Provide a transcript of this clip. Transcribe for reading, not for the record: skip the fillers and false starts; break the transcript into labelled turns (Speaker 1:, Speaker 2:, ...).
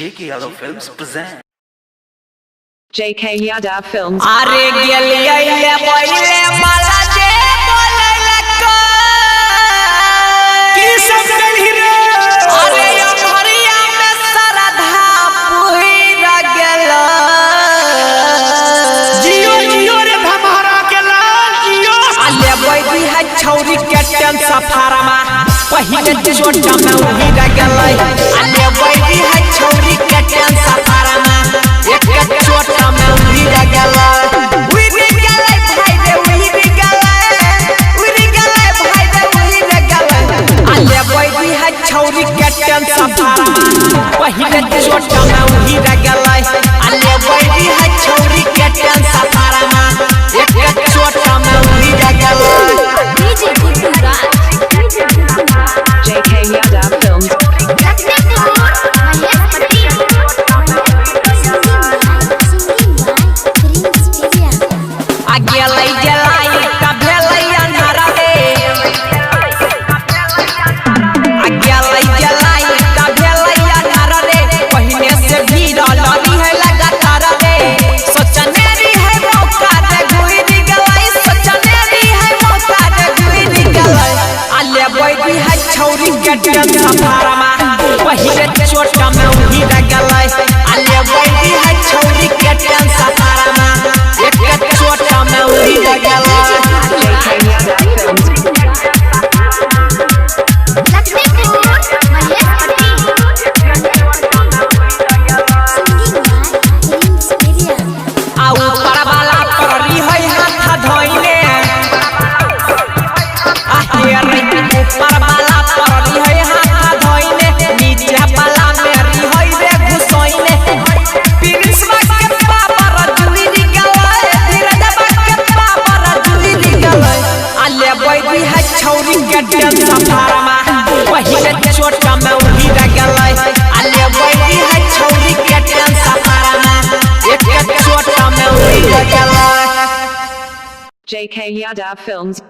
Speaker 1: JK Yadav Films present.
Speaker 2: JK Yadav Films.
Speaker 3: अरे गेलिया ले पहिले माला जे बोललको की सब गलही रे अरे अमरिया में सरधा पुहिरा गेला जियो जियो रे भमारा गेला जियो अले बैठी है छौरी के टेन सफारमा पहिले छोटा में उहिरा गेला अले बैठी है छौरी के टेन सफारमा एक छोटा में उहिरा गेला उहिरा गेला भाई रे उहिरा गेला भाई रे उहिरा गेला अले बैठी है छौरी के टेन सफारमा पहिले छोटा में उहिरा गेला अले बैठी है छौरी के टेन सफारमा एक छोटा में उहिरा गेला
Speaker 2: JK Yadav Films.
Speaker 3: पहिले छोटा में उहिरा गेला अले बैठी है छौरी के टेन सफारमा एक छोटा में उहिरा गेला
Speaker 2: JK Yadav Films.
Speaker 3: आउ परवाला करली है हाथ धोइले आहे रे परवाला करली है हाथ धोइले नीचे वाला मेरी है रे घुसोइले पिरिसवा के पापर जुली निकला धीरज के पापर जुली निकला अले बैठी है छौरी के टेन सफारमा पहिले छोटा में उहिरा गेला अले बैठी है छौरी के टेन सफारमा एक छोटा में उहिरा गेला
Speaker 2: JK Yadav Films.